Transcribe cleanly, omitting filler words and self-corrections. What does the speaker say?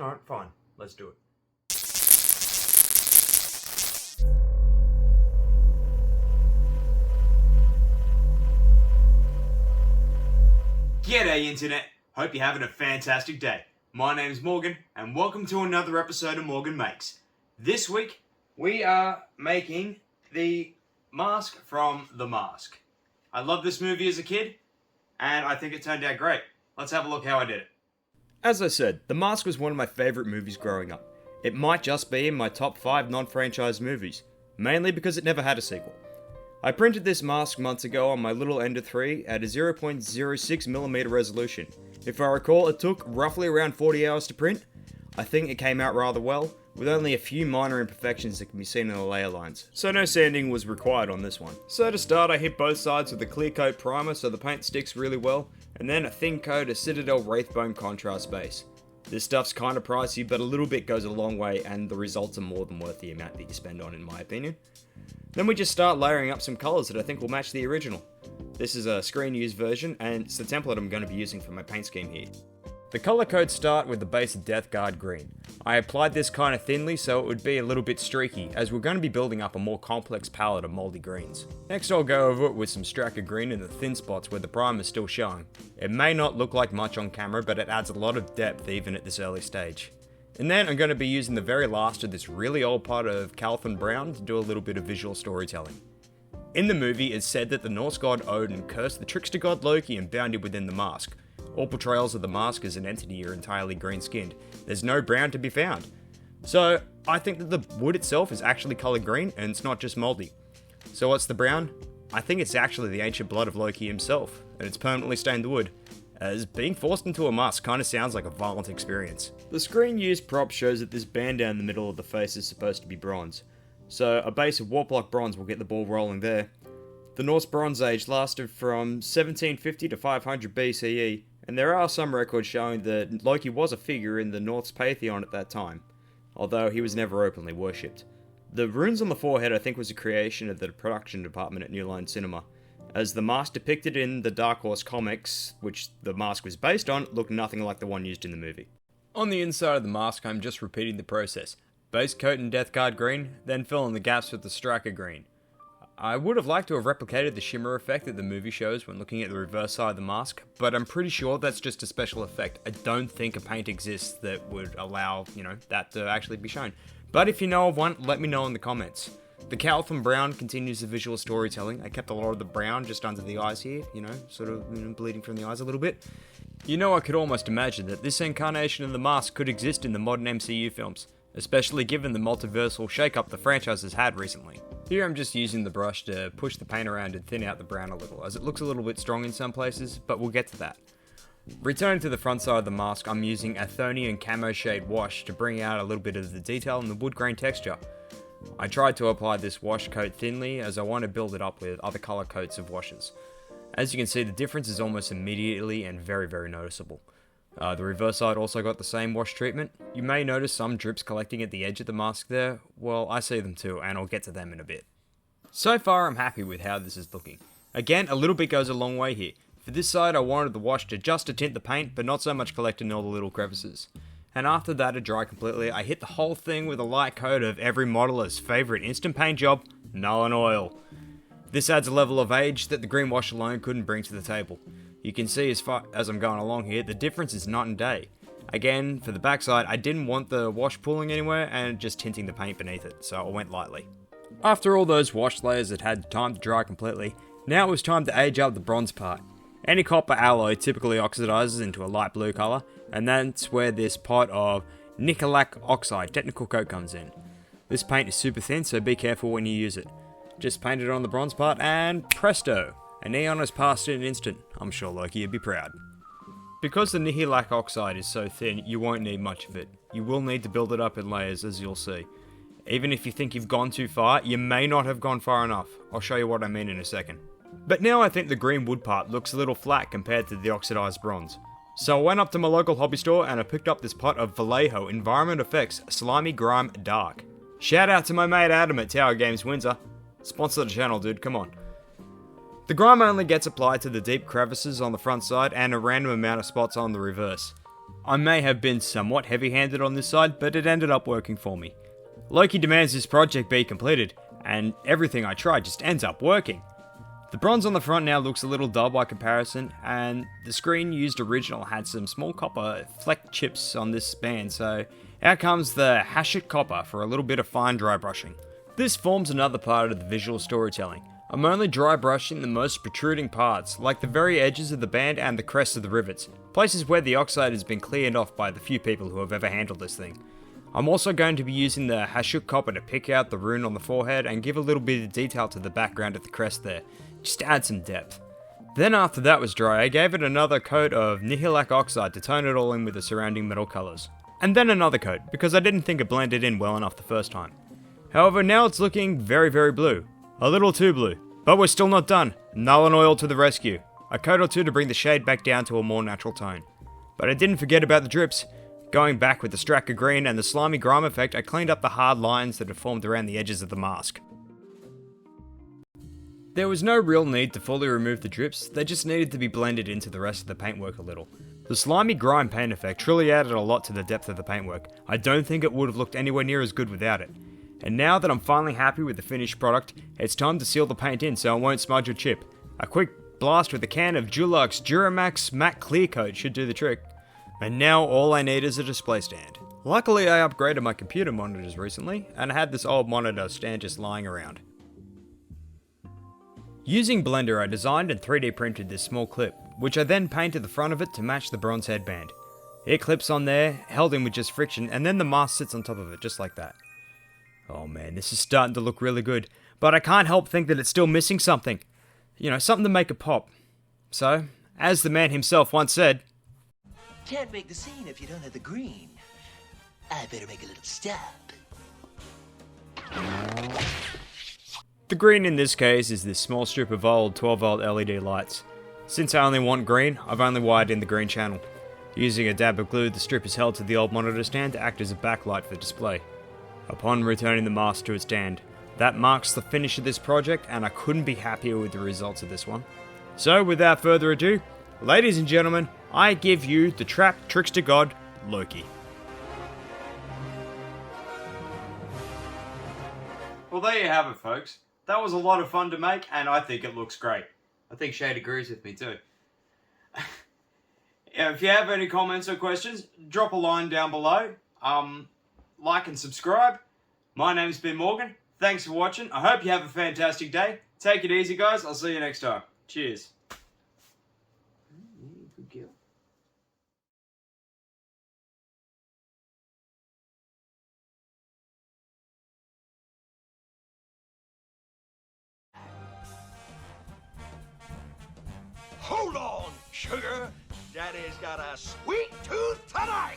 Alright, fine. Let's do it. G'day Internet! Hope you're having a fantastic day. My name's Morgan, and welcome to another episode of Morgan Makes. This week, we are making the mask from The Mask. I loved this movie as a kid, and I think it turned out great. Let's have a look how I did it. As I said, The Mask was one of my favourite movies growing up. It might just be in my top 5 non-franchise movies, mainly because it never had a sequel. I printed this mask months ago on my little Ender 3 at a 0.06mm resolution. If I recall, it took roughly around 40 hours to print. I think it came out rather well, with only a few minor imperfections that can be seen in the layer lines. So no sanding was required on this one. So to start, I hit both sides with a clear coat primer so the paint sticks really well, and then a thin coat of Citadel Wraith bone contrast base. This stuff's kinda pricey, but a little bit goes a long way, and the results are more than worth the amount that you spend on, in my opinion. Then we just start layering up some colours that I think will match the original. This is a screen-used version, and it's the template I'm going to be using for my paint scheme here. The colour codes start with the base of Deathguard Green. I applied this kind of thinly so it would be a little bit streaky, as we're going to be building up a more complex palette of mouldy greens. Next I'll go over it with some Straker Green in the thin spots where the primer is still showing. It may not look like much on camera, but it adds a lot of depth even at this early stage. And then I'm going to be using the very last of this really old pot of Califan Brown to do a little bit of visual storytelling. In the movie, it's said that the Norse god Odin cursed the trickster god Loki and bound him within the mask. All portrayals of the mask as an entity are entirely green-skinned. There's no brown to be found. So, I think that the wood itself is actually coloured green, and it's not just mouldy. So what's the brown? I think it's actually the ancient blood of Loki himself, and it's permanently stained the wood, as being forced into a mask kinda sounds like a violent experience. The screen-used prop shows that this band down the middle of the face is supposed to be bronze. So a base of warp-lock bronze will get the ball rolling there. The Norse Bronze Age lasted from 1750 to 500 BCE, and there are some records showing that Loki was a figure in the Norse pantheon at that time, although he was never openly worshipped. The runes on the forehead I think was a creation of the production department at New Line Cinema, as the mask depicted in the Dark Horse comics, which the mask was based on, looked nothing like the one used in the movie. On the inside of the mask I'm just repeating the process. Base coat in Deathguard Green, then fill in the gaps with the Straker Green. I would have liked to have replicated the shimmer effect that the movie shows when looking at the reverse side of the mask, but I'm pretty sure that's just a special effect. I don't think a paint exists that would allow, that to actually be shown. But if you know of one, let me know in the comments. The Califan Brown continues the visual storytelling. I kept a lot of the brown just under the eyes here, bleeding from the eyes a little bit. I could almost imagine that this incarnation of the mask could exist in the modern MCU films, especially given the multiversal shake-up the franchise has had recently. Here I'm just using the brush to push the paint around and thin out the brown a little, as it looks a little bit strong in some places, but we'll get to that. Returning to the front side of the mask, I'm using Athonian Camoshade wash to bring out a little bit of the detail and the wood grain texture. I tried to apply this wash coat thinly as I want to build it up with other colour coats of washes. As you can see, the difference is almost immediately and very, very noticeable. The reverse side also got the same wash treatment. You may notice some drips collecting at the edge of the mask there. Well, I see them too, and I'll get to them in a bit. So far, I'm happy with how this is looking. Again, a little bit goes a long way here. For this side, I wanted the wash to just to tint the paint, but not so much collect in all the little crevices. And after that had dried completely, I hit the whole thing with a light coat of every modeler's favourite instant paint job, Nuln Oil. This adds a level of age that the green wash alone couldn't bring to the table. You can see as far as I'm going along here, the difference is night and day. Again, for the backside, I didn't want the wash pooling anywhere and just tinting the paint beneath it, so I went lightly. After all those wash layers had had time to dry completely, now it was time to age up the bronze part. Any copper alloy typically oxidizes into a light blue colour, and that's where this pot of nickel oxide technical coat comes in. This paint is super thin, so be careful when you use it. Just paint it on the bronze part and presto! A neon has passed in an instant. I'm sure Loki would be proud. Because the Nihilak oxide is so thin, you won't need much of it. You will need to build it up in layers, as you'll see. Even if you think you've gone too far, you may not have gone far enough. I'll show you what I mean in a second. But now I think the green wood part looks a little flat compared to the oxidized bronze. So I went up to my local hobby store and I picked up this pot of Vallejo Environment Effects Slimy Grime Dark. Shout out to my mate Adam at Tower Games Windsor. Sponsor the channel, dude, come on. The grime only gets applied to the deep crevices on the front side and a random amount of spots on the reverse. I may have been somewhat heavy-handed on this side, but it ended up working for me. Loki demands this project be completed, and everything I try just ends up working. The bronze on the front now looks a little dull by comparison, and the screen used original had some small copper fleck chips on this band, so out comes the Hashut Copper for a little bit of fine dry brushing. This forms another part of the visual storytelling. I'm only dry brushing the most protruding parts, like the very edges of the band and the crest of the rivets, places where the oxide has been cleared off by the few people who have ever handled this thing. I'm also going to be using the Hashut Copper to pick out the rune on the forehead and give a little bit of detail to the background of the crest there, just to add some depth. Then after that was dry, I gave it another coat of Nihilak oxide to tone it all in with the surrounding metal colours. And then another coat, because I didn't think it blended in well enough the first time. However, now it's looking very, very blue. A little too blue. But we're still not done. Null and oil to the rescue. A coat or two to bring the shade back down to a more natural tone. But I didn't forget about the drips. Going back with the Straker Green and the Slimy Grime effect, I cleaned up the hard lines that had formed around the edges of the mask. There was no real need to fully remove the drips, they just needed to be blended into the rest of the paintwork a little. The Slimy Grime paint effect truly added a lot to the depth of the paintwork. I don't think it would have looked anywhere near as good without it. And now that I'm finally happy with the finished product, it's time to seal the paint in so it won't smudge or chip. A quick blast with a can of Dulux Duramax matte clear coat should do the trick. And now all I need is a display stand. Luckily I upgraded my computer monitors recently, and I had this old monitor stand just lying around. Using Blender I designed and 3D printed this small clip, which I then painted the front of it to match the bronze headband. It clips on there, held in with just friction, and then the mask sits on top of it just like that. Oh man, this is starting to look really good, but I can't help think that it's still missing something. You know, something to make it pop. So, as the man himself once said, "Can't make the scene if you don't have the green. I better make a little stop." The green in this case is this small strip of old 12-volt LED lights. Since I only want green, I've only wired in the green channel. Using a dab of glue, the strip is held to the old monitor stand to act as a backlight for the display. Upon returning the mask to its stand, that marks the finish of this project, and I couldn't be happier with the results of this one. So without further ado, ladies and gentlemen, I give you the trap trickster god, Loki. Well, there you have it, folks. That was a lot of fun to make, and I think it looks great. I think Shade agrees with me too. If you have any comments or questions, drop a line down below. Like and subscribe. My name's Ben Morgan. Thanks for watching. I hope you have a fantastic day. Take it easy, guys. I'll see you next time. Cheers. Good girl. Hold on, sugar. Daddy's got a sweet tooth tonight.